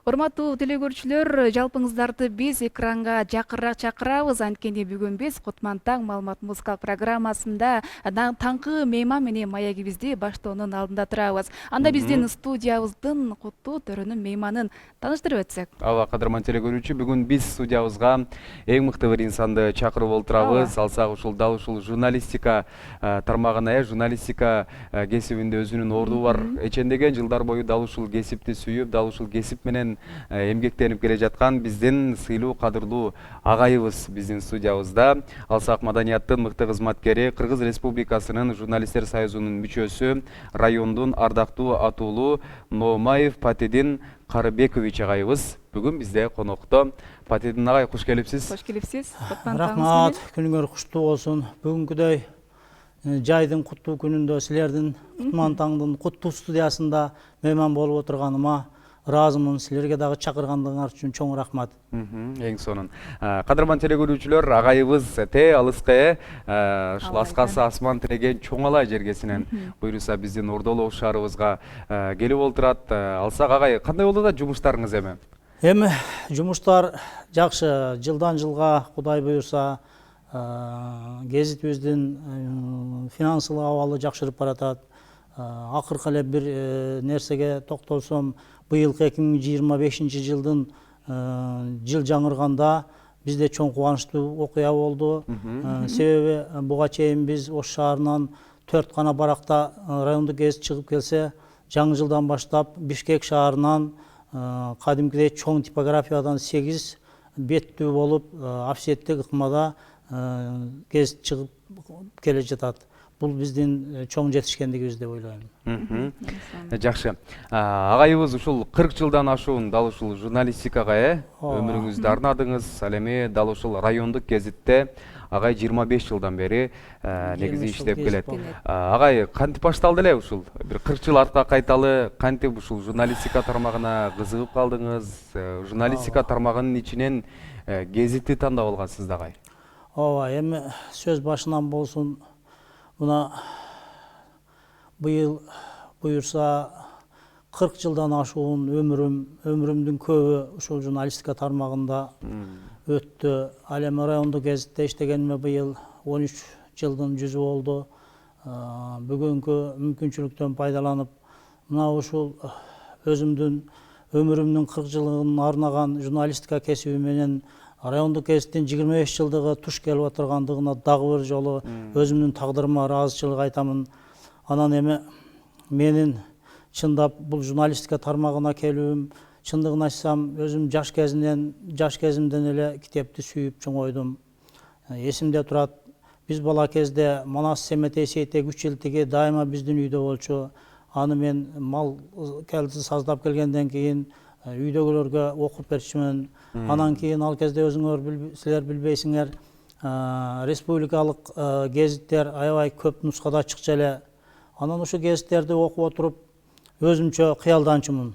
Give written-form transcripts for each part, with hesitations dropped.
Урматтуу телекөрүүчүлөр, жалпыңыздарды биз экранга жакырак чакырабыз. Анткени бүгүн биз Кутман таң маалымат музыкалык программасында таңкы мейман менен маегибизди баштоонун алдында турабыз. Анда биздин студиябыздын куттуу төрөнүн мейманын тааныштырып өтсөк. Ооба, кадырман телекөрүүчү, бүгүн биз студиябызга эң мыкты бир инсанды чакырып олтурабыз. Алсак дал ушул журналистика тармагына, журналистика кесибинде өзүнүн орду бар эчендеген жылдар бою дал ушул кесипти сүйүп, дал ушул кесип менен эмгектенип келе жаткан биздин сыйлуу кадырлуу агайыбыз биздин студиябызда. Алсак маданияттын мыкты кызматкери, Кыргыз Республикасынын журналисттер союзунун мүчөсү, райондун ардактуу атуулуу Ноомаев Патидин Карыбекович агайыбыз бүгүн бизде конокто. Патидин агай, куш келипсиз. Кош келипсиз. Рахмат, күнүңөр куттуу болсун. Бүгүнкүдөй жайдын куттуу күнүндө силердин Кутман таңдын куттуу студиясында мейман болуп отурганыма ыраазымын. Силерге дагы чакыргандыгыңар үчүн чоң рахмат. Эң сонун. Кадырман телекөрүүчүлөр, агайыбыз алыскы ушул аскасы асман тиреген чоң алай жергесинен буйруса биздин Ордолоо шаарыбызга келип олтурат. Алсак агай, кандай болду да жумуштарыңыз эми? Эми жумуштар жакшы, жылдан жылга Кудай буйруса гезитибиздин финансылык абалы жакшырып баратат. Акыркы эле бир нерсеге токтолсом, быйылкы 2025 жылдын жыл жаңырганда бизде чоң кубанычтуу окуя болду. Себеби буга чейин биз Ош шаарынан 4 гана баракта райондук гезит чыгып келсе, жаңы жылдан баштап Бишкек шаарынан кадимкидей чоң типографиядан 8 беттүү болуп офсеттик ыкмада гезит чыгып келе жатат. Бул биздин чоң жетишкендигибиз деп ойлойм. Жакшы. Агайыбыз ушул 40 жылдан ашуун дал ушул журналистикага өмүрүңүздү арнадыңыз. Ал эми дал ушул райондук гезитте агай 25 жылдан бери негизи иштеп келет. Агай, кантип башталды эле ушул? Бир 40 жыл артка кайталы, кантип ушул журналистика тармагына кызыгып калдыңыз? Журналистика тармагынын ичинен гезитти тандап алгансыз да агай? Ооба, эми сөз башынан болсун. Мына быйыл буюрса 40 жылдан ашуун өмүрүмдүн көбү ушул журналистика тармагында өттү. Ал эми райондук гезитте иштегениме быйыл 13 жылдын жүзү болду. Бүгүнкү мүмкүнчүлүктөн пайдаланып, мына ушул өзүмдүн өмүрүмдүн 40 жылын арнаган журналистика кесиби менен райондук гезиттин 25 жылдыгы туш келип отургандыгына дагы бир жолу өзүмдүн тагдырыма ыраазычылык айтамын. Анан эми менин чындап бул журналистика тармагына келүүм, чындыгын айтсам, өзүм жаш кезимден эле китепти сүйүп чоңойдум. Эсимде турат, биз бала кезде Манас Семетей Сейтек 3 жылтиги дайыма биздин үйдө болчу. Аны мен мал келди саздап келгенден кийин үйдөгүлөргө окуп берчүмүн. Анан кийин ал кезде силер билбейсиңер, республикалык гезиттер аябай көп нускада чыкчу эле. Анан ушу гезиттерди окуп отуруп өзүмчө кыялданчумун.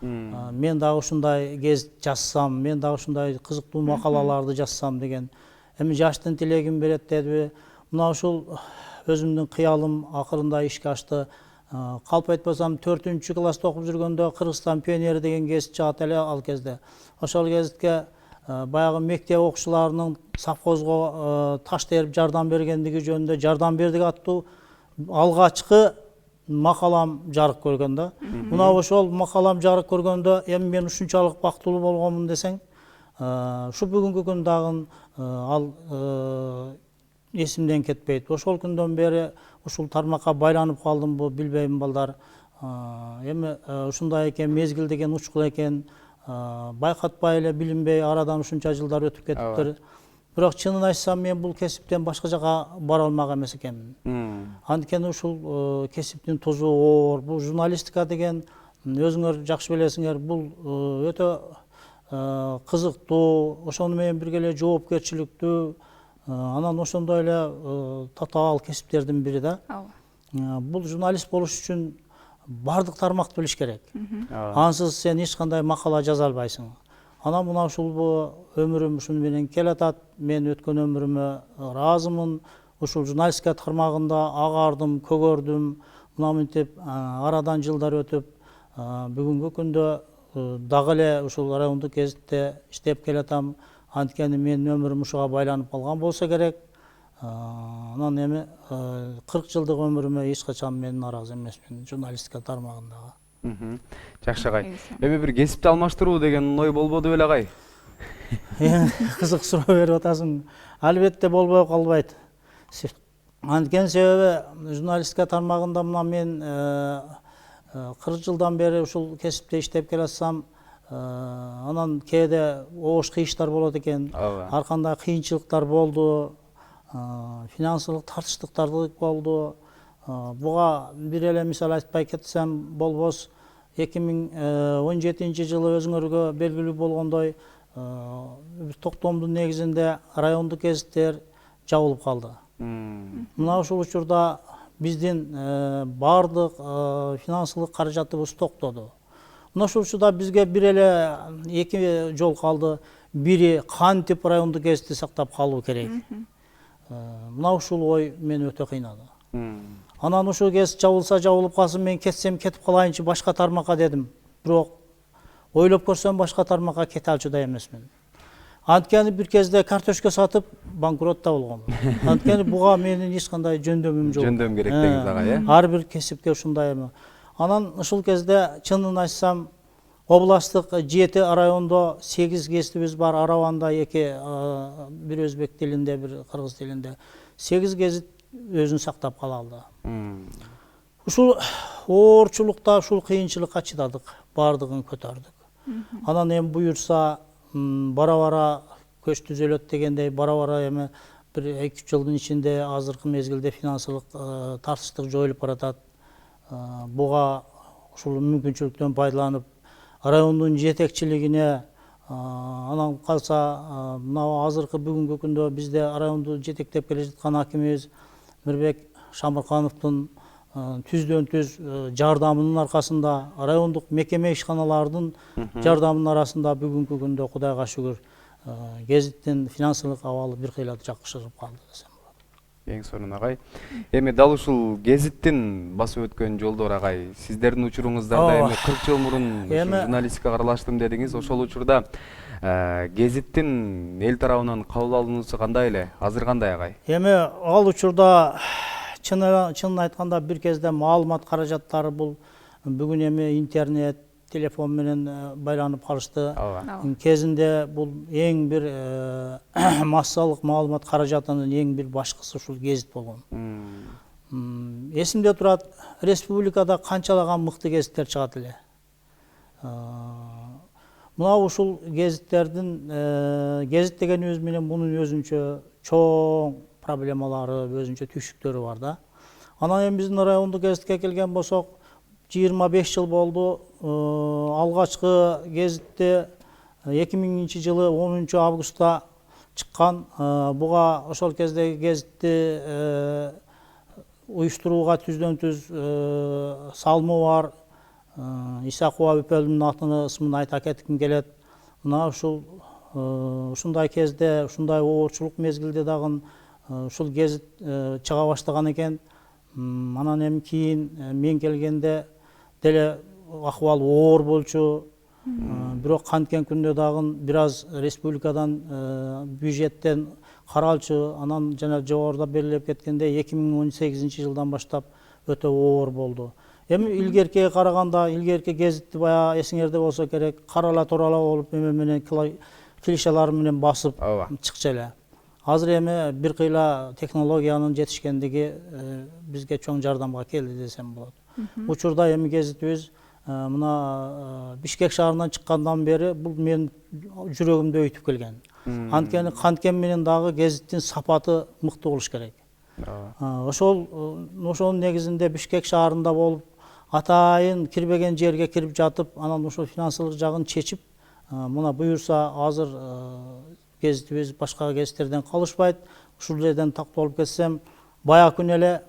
Мен дагы ушундай гезит жазсам, мен дагы ушундай кызыктуу макалаларды жазсам деген. Эми жаштын тилегин берет деди. Мына ушул өзүмдүн кыялым акырында ишке ашты. Калп айтпасам 4-класста окуп жүргөндө Кыргызстан пионери деген гезит чыгат эле ал кезде. Ошол гезитке баягы мектеп окуучуларынын совхозго таш терип жардам бергендиги жөнүндө жардам бердик аттуу алгачкы макалам жарык көргөн да. Мына ошол макалам жарык көргөндө эми мен ушунчалык бактылуу болгонмун десең, ушу бүгүнкү күн дагы ал эсимден кетпейт. Ошол күндөн бери ушул тармакка байланып калдым, бу билбейм балдар. Эми ушундай экен, мезгил деген учкул экен. Байкатпай эле билинбей арадан ушунча жылдар өтүп кетиптир. Бирок чынын айтсам, мен бул кесиптен башка жака бара алмак эмес экенмин. Анткени ушул кесиптин тузу оор. Бул журналистика деген, өзүңөр жакшы билесиңер, бул өтө кызыктуу, ошону менен бирге эле жоопкерчиликтүү, анан ошондой эле татаал кесиптердин бири да. Бул журналист болуш үчүн бардык тармакты билиш керек. Ансыз сен эч кандай макала жаза албайсың. Анан мына ушул өмүрүм ушуну менен келатат. Мен өткөн өмүрүмө ыраазымын. Ушул журналистика тармагында агардым, көгөрдүм. Мына мынтип арадан жылдар өтүп, бүгүнкү күндө дагы эле ушул райондук гезитте иштеп келатам. Анткени менин өмүрүм ушуга байланып калган болсо керек. Анан эми 40 жылдык өмүрүмө эч качан мен нааразы эмесмин журналистика тармагындагы. Жакшы агай. Эми бир кесипти алмаштыруу деген ой болбоду беле агай? Кызык суроо берип атасың. Албетте болбой калбайт. Анткени себеби журналистика тармагында мына мен 40 жылдан бери ушул кесипте иштеп келатсам, анан кээде оош кыйыштар болот экен. Ар кандай кыйынчылыктар болду. Финансылык тартыштыктар болду. Буга бир эле мисал айтпай кетсем болбос. 2017 жылы өзүңөргө белгилүү болгондой токтомдун негизинде райондук гезиттер жабылып калды. Мына ушул учурда биздин бардык финансылык каражатыбыз токтоду. Мына ушул учурда бизге бир эле эки жол калды. Бири кантип райондук гезитти сактап калуу керек. Мына ушул ой мени өтө кыйнады. Анан ушул гезит жабылса жабылып калсын, мен кетсем кетип калайынчы башка тармакка дедим. Бирок ойлоп көрсөм башка тармакка кете алчу да эмесмин. Анткени бир кезде картошка сатып банкротта болгом. Анткени буга менин эч кандай жөндөмүм жок. Жөндөм керек деңиз ага, э? Ар бир кесипке ушундай эми. Анан ушул кезде чынын айтсам, областтык 7 райондо 8 гезитибиз бар. Араванда 2, бир өзбек тилинде, бир кыргыз тилинде. 8 гезит өзүн сактап кала алды. Ушул оорчулукта, ушул кыйынчылыкка чыдадык, бардыгын көтөрдүк. Анан эми буюрса бара-бара көч түзөлөт дегендей, бара-бара эми бир 2 жылдын ичинде азыркы мезгилде финансылык тартыштык жоюлуп баратат. Буга ушул мүмкүнчүлүктөн пайдаланып райондун жетекчилигине, анан калса мына азыркы бүгүнкү күндө бизде районду жетектеп келе жаткан акимибиз Мирбек Шамыркановдун түздөн түз жардамынын аркасында, райондук мекеме ишканалардын жардамынын арасында бүгүнкү күндө Кудайга шүгүр гезиттин финансылык абалы бир кыйла жакшырып калды десем болот. Эң сонун агай. Эми дал ушул гезиттин басып өткөн жолдор агай, сиздердин учуруңуздарда эми 40 жыл мурун журналистикага аралаштым дедиңиз. Ошол учурда гезиттин эл тарабынан кабыл алынуусу кандай эле? Азыр кандай агай? Эми ал учурда чынын айтканда бир кезде маалымат каражаттары бул бүгүн эми интернет, телефон менен байланып калышты. Кезинде бул эң бир массалык маалымат каражатынын эң бир башкысы ушул гезит болгон. Эсимде турат, республикада канчалаган мыкты гезиттер чыгат эле. Мына ушул гезиттердин гезит дегенибиз менен мунун өзүнчө чоң проблемалары, өзүнчө түйшүктөрү бар да. Анан эми биздин райондук гезитке келген болсок, 25 жыл болду. Алгачкы гезитте 2000 жылы 10 августта чыккан. Буга ошол кездеги гезитти уюштурууга түздөн түз салмы бар. Исакова Бүпөлдүн атын ысмын айта кетким келет. Мына ушундай кезде, ушундай оорчулук мезгилде дагы ушул гезит чыга баштаган экен. Анан эми кийин мен келгенде деле акыбал оор болчу. Бирок канткен күндө дагы бир аз республикадан бюджеттен каралчу. Анан жана жогоруда белгилеп кеткендей 2018 жылдан баштап өтө оор болду. Эми илгеркиге караганда, илгерки гезитти баягы эсиңерде болсо керек, карала турала болуп эме менен клишалар менен басып чыкчу эле. Азыр эми бир кыйла технологиянын жетишкендиги бизге чоң жардамга келди десем болот. Учурда эми гезитибиз мына Бишкек шаарынан чыккандан бери бул менин жүрөгүмдү өйтүп келген. Анткени канткен менен дагы гезиттин сапаты мыкты болуш керек. Ошонун негизинде Бишкек шаарында болуп, атайын кирбеген жерге кирип жатып, анан ошол финансылык жагын чечип, мына буюрса азыр гезитибиз башка гезиттерден калышпайт. Ушул жерден такталып кетсем, баягы күнү эле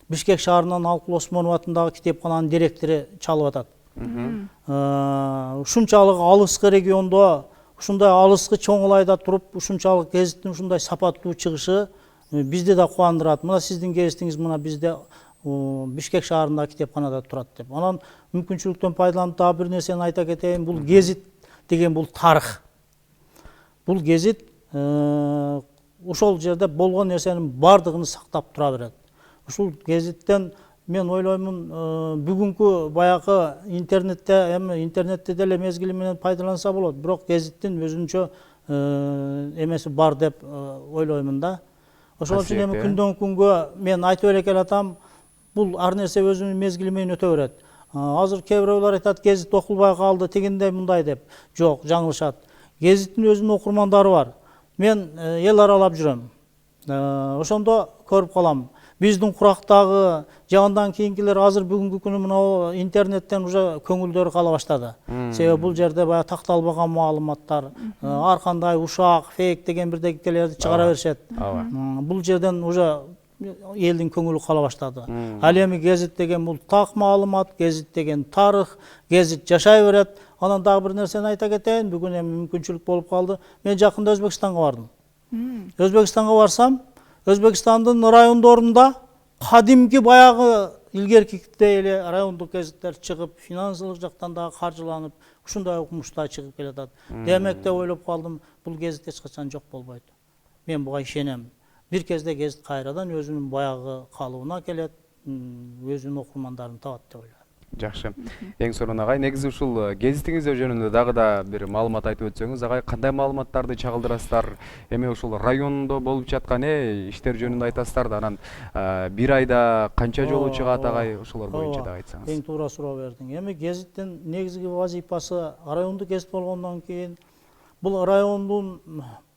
Бишкек шаарынан Алкул Осмонов атындагы китепкананын директору чалып атат. Ушунчалык алыскы региондо, ушундай алыскы чоң ылайда туруп, ушунчалык гезиттин ушундай сапаттуу чыгышы бизди да кубандырат. Мына сиздин гезитиңиз мына бизде Бишкек шаарындагы китепканада турат деп. Анан мүмкүнчүлүктөн пайдаланып дагы бир нерсени айта кетейин. Бул гезит деген бул тарых. Бул гезит ошол жерде болгон нерсенин бардыгын сактап тура берет. Ушул гезиттен мен ойлоймун бүгүнкү баягы интернетте деле мезгили менен пайдаланса болот, бирок гезиттин өзүнчө эмеси бар деп ойлоймун да. Ошол үчүн эми күндөн күнгө мен айтып эле келатам, бул ар нерсе өзүнүн мезгили менен өтө берет. Азыр кээ бирөөлөр айтат, гезит окулбай калды, тигиндей мындай деп. Жок, жаңылышат. Гезиттин өзүнүн окурмандары бар. Мен эл аралап жүрөм. Ошондо көрүп калам. Биздин курактагы жагындан кийинкилер азыр бүгүнкү күнү мына интернеттен уже көңүлдөрү кала баштады. Себеби бул жерде баягы такталбаган маалыматтар, ар кандай ушак, фейк деген бирдекелерди чыгара беришет. Бул жерден уже элдин көңүлү кала баштады. Ал эми гезит деген бул так маалымат, гезит деген тарых, гезит жашай берет. Анан дагы бир нерсени айта кетейин. Бүгүн эми мүмкүнчүлүк болуп калды. Мен жакында Өзбекстанга бардым. Өзбекстанга барсам, Өзбекстандын райондорунда кадимки баягы илгеркидей эле райондук гезиттер чыгып, финансылык жактан дагы каржыланып, ушундай окумуштар чыгып келатат. Демек деп ойлоп калдым, бул гезит эч качан жок болбойт. Мен буга ишенем. Бир кезде гезит кайрадан өзүнүн баягы калыбына келет, өзүнүн окурмандарын табат деп ойлойм. Жакшы. Эң сонун агай, негизи ушул гезитиңиз жөнүндө дагы да бир маалымат айтып өтсөңүз, агай кандай маалыматтарды чагылдырасыздар? Эми ушул райондо болуп жаткан иштер жөнүндө айтасыздар да, анан бир айда канча жолу чыгат агай, ошолор боюнча да айтсаңыз. Эң туура суроо бердиң. Эми гезиттин негизги вазифасы райондук гезит болгондон кийин бул райондун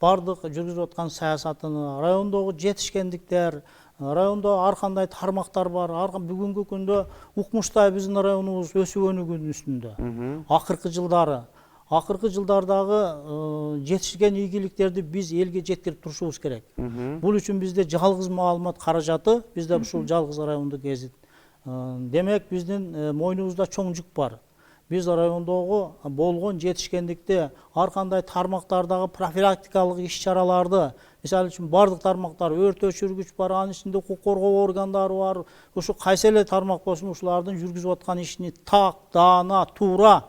бардык жүргүзүп аткан саясатыны, райондогу жетишкендиктер, райондо ар кандай тармактар бар. Бүгүнкү күндө укмуштай биздин районубуз өсүп өнүгүүнүн үстүндө. Акыркы жылдардагы жетишкен ийгиликтерди биз элге жеткирип турушубуз керек. Бул үчүн бизде жалгыз маалымат каражаты, бизде ушул жалгыз райондук гезит. Демек биздин мойнубузда чоң жүк бар. Биз райондогу болгон жетишкендикти, ар кандай тармактардагы профилактикалык иш-чараларды, мисалы үчүн бардык тармактар, өрт өчүргүч бар, анын ичинде укук коргоо органдары бар, ушу кайсы эле тармак болсун, ушулардын жүргүзүп аткан ишини так, даана, туура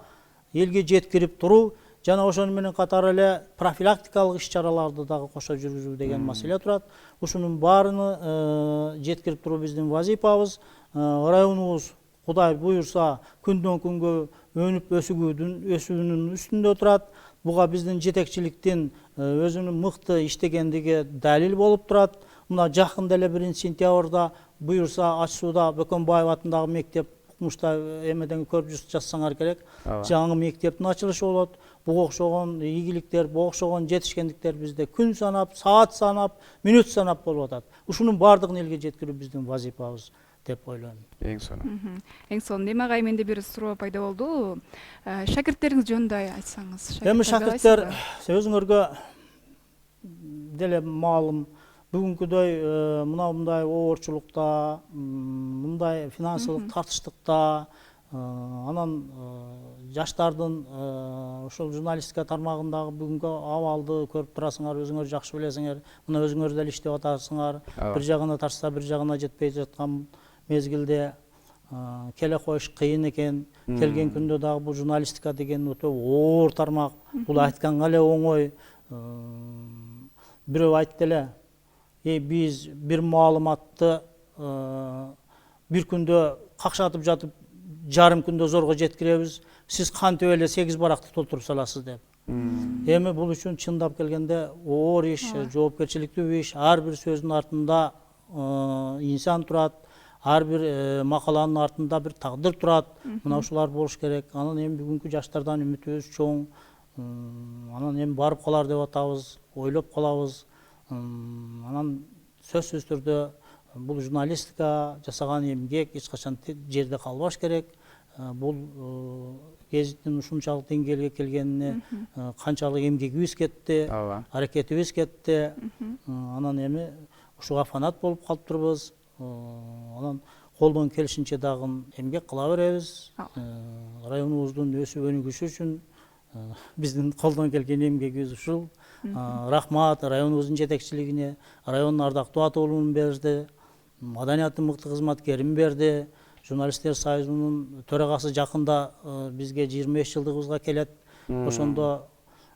элге жеткирип туруу, жана ошону менен катар эле профилактикалык иш-чараларды дагы кошо жүргүзүү деген маселе турат. Ушунун баарыны жеткирип туруу биздин вазифабыз. Районубуз Кудай буюрса күндөн күнгө өнүп өсүүнүн үстүндө турат. Буга биздин жетекчиликтин өзүнүн мыкты иштегендиги далил болуп турат. Мына жакында эле 1-сентябрда буюрса ачууда Бөкөнбаев атындагы мектеп укмушта эмеден көрүп жатсаңар керек. Жаңы мектептин ачылышы болот. Буга окшогон ийгиликтер, буга окшогон жетишкендиктер бизде күн санап, саат санап, мүнөт санап болуп атат. Ушунун бардыгын элге жеткирүү биздин вазифабыз деп ойлойм. Эң сонун. Эң сонун. Эми агай, менде бир суроо пайда болду. Шакирттериңиз жөнүндө айтсаңыз. Эми шакирттер өзүңөргө деле маалым, бүгүнкүдөй мындай оорчулукта, мындай финансылык тартыштыкта, анан жаштардын ошол журналистика тармагындагы бүгүнкү абалды көрүп турасыңар, өзүңөр жакшы билесиңер. Мына өзүңөр деле иштеп атасыңар. Бир жагына тартса, бир жагына жетпей жаткан мезгилде келе коюш кыйын экен. Келген күндө дагы бул журналистика деген өтө оор тармак. Бул айтканга эле оңой. Бирөө айтты эле, биз бир маалыматты бир күндө какшатып жатып, жарым күндө зорго жеткиребиз. Сиз кантип эле 8 баракты толтуруп саласыз деп. Эми бул үчүн чындап келгенде оор иш, жоопкерчиликтүү иш. Ар бир сөздүн артында инсан турат. Ар бир макаланын артында бир тагдыр турат. Мына ушулар болуш керек. Анан эми бүгүнкү жаштардан үмүтүбүз чоң. Анан эми барып калар деп атабыз, ойлоп калабыз. Анан сөзсүз түрдө бул журналистика жасаган эмгек эч качан жерде калбаш керек. Бул гезиттин ушунчалык деңгээлге келгенине канчалык эмгегибиз кетти, аракетибиз кетти. Анан эми ушуга фанат болуп калыптырбыз. Анан колдон келишинче дагы эмгек кыла беребиз. Районубуздун өсүп өнүгүшү үчүн биздин колдон келген эмгегибиз ушул. Рахмат районубуздун жетекчилигине, райондун ардактуу аты уулун берди. маданияттын мыкты кызматкерин берди. Журналисттер союзунун төрагасы жакында бизге 25 жылдыгыбызга келет. Ошондо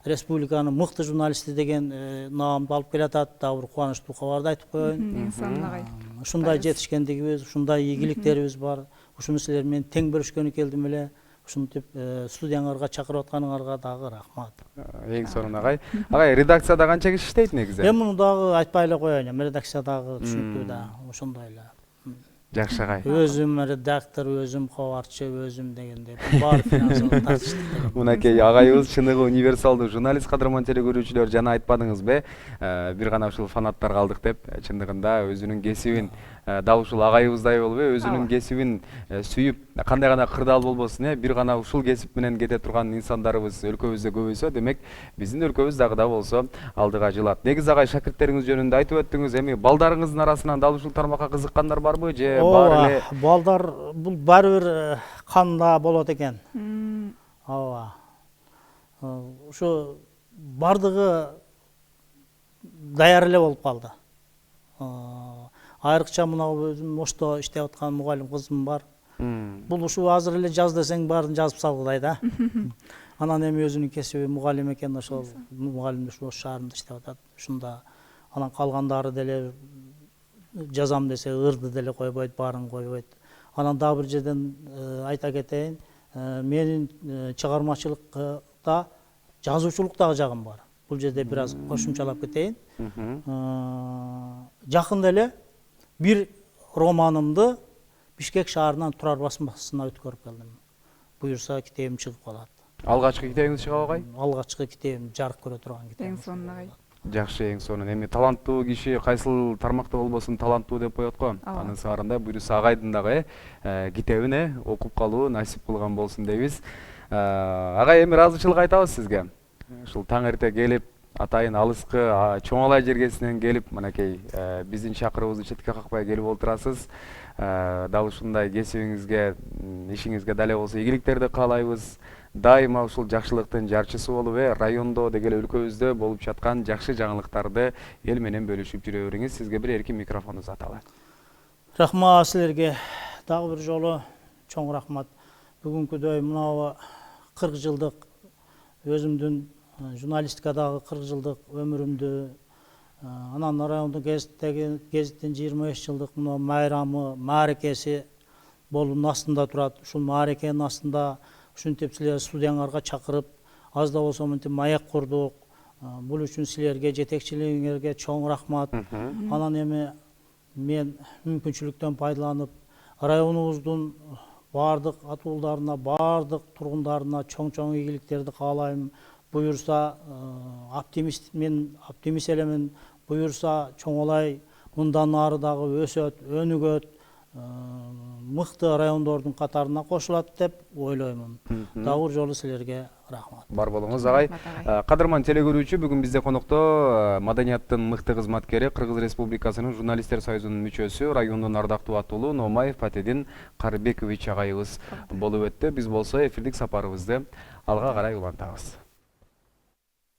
республиканын мыкты журналисти деген наамды алып келатат. Дагы бир кубанычтуу кабарды айтып коеюн. Эң агай. Ушундай жетишкендигибиз, ушундай ийгиликтерибиз бар. Ушуну силер менен тең бөлүшкөнү келдим эле. Ушинтип студияңарга чакырып атканыңарга дагы рахмат. Эң сонун агай. Агай, редакцияда канча киши иштейт негизи? Мен муну дагы айтпай эле коеюн. Редакциядагы түшүнүктүү да ошондой эле. Жакшы агай. Өзүм редактор, өзүм кабарчы, өзүм дегенде бар финансылык тартыштык. Мынакей агайыбыз чыныгы универсалдуу журналист, кадырман телекөрүүчүлөр, жана айтпадыңызбы, бир гана ушул фанаттар калдык деп. Чындыгында өзүнүн кесибин дал ушул агайыбыздай болуп, өзүнүн кесибин сүйүп, кандай гана кырдаал болбосун, бир гана ушул кесип менен кете турган инсандарыбыз өлкөбүздө көбөйсө, демек биздин өлкөбүз дагы да болсо алдыга жылат. Негизи агай, шакирттериңиз жөнүндө айтып өттүңүз. Эми балдарыңыздын арасынан дал ушул тармакка кызыккандар барбы же баары эле? Балдар бул баары бир канда болот экен. Ооба. Ушу бардыгы даяр эле болуп калды. Айрыкча мына өзүм Ошто иштеп аткан мугалим кызым бар. Бул ушу азыр эле жаз десең баарын жазып салгыдай да. Анан эми өзүнүн кесиби мугалим экен, ошол мугалимди ушул Ош шаарында иштеп атат. Ушунда анан калгандары деле жазам десе ырды деле койбойт, баарын койбойт. Анан дагы бир жерден айта кетейин, менин чыгармачылыкта жазуучулук дагы жагым бар. Бул жерде бир аз кошумчалап кетейин. Жакында эле бир романымды Бишкек шаарынан Турар басмасына өткөрүп келдим. Буюрса китебим чыгып калат. Алгачкы китебиңиз чыгабы агай? Алгачкы китебим жарык көрө турган китебим. Эң сонун агай. Жакшы, эң сонун. Эми таланттуу киши кайсыл тармакта болбосун таланттуу деп коет го. Анын саарында буюрса агайдын дагы китебин окуп калуу насип кылган болсун дейбиз. Агай, эми ыраазычылык айтабыз сизге. Ушул таң эрте келип, атайын алыскы Чоңалай жергесинен келип, мынакей биздин чакырыгыбызды четке какпай келип отурасыз. Дал ушундай кесибиңизге, ишиңизге дале болсо ийгиликтерди каалайбыз. Дайыма ушул жакшылыктын жарчысы болуп, райондо деги эле өлкөбүздө болуп жаткан жакшы жаңылыктарды эл менен бөлүшүп жүрө бериңиз. Сизге бир эркин микрофонду узаталы. Рахмат силерге. Дагы бир жолу чоң рахмат. Бүгүнкүдөй мына 40 жылдык өзүмдүн журналистикадагы 40 жылдык өмүрүмдү, анан райондук гезиттин 25 жылдык мына майрамы, мааракеси болуунун астында турат. Ушул мааракенин астында ушинтип силер студияңарга чакырып, аз да болсо мынтип маек курдук. Бул үчүн силерге, жетекчилигиңерге чоң рахмат. Анан эми мен мүмкүнчүлүктөн пайдаланып, районубуздун бардык атуулдарына, бардык тургундарына чоң ийгиликтерди каалайм. Буюрса мен оптимист элемин. Буюрса Чоңалай мындан ары дагы өсөт, өнүгөт, мыкты райондордун катарына кошулат деп ойлоймун. Дагы бир жолу силерге рахмат. Бар болуңуз агай. Кадырман телекөрүүчү, бүгүн бизде конокто маданияттын мыкты кызматкери, Кыргыз Республикасынын журналисттер союзунун мүчөсү, райондун ардактуу атуулу Номаев Фатедин Карыбекович агайыбыз болуп өттү. Биз болсо эфирдик сапарыбызды алга карай улантабыз.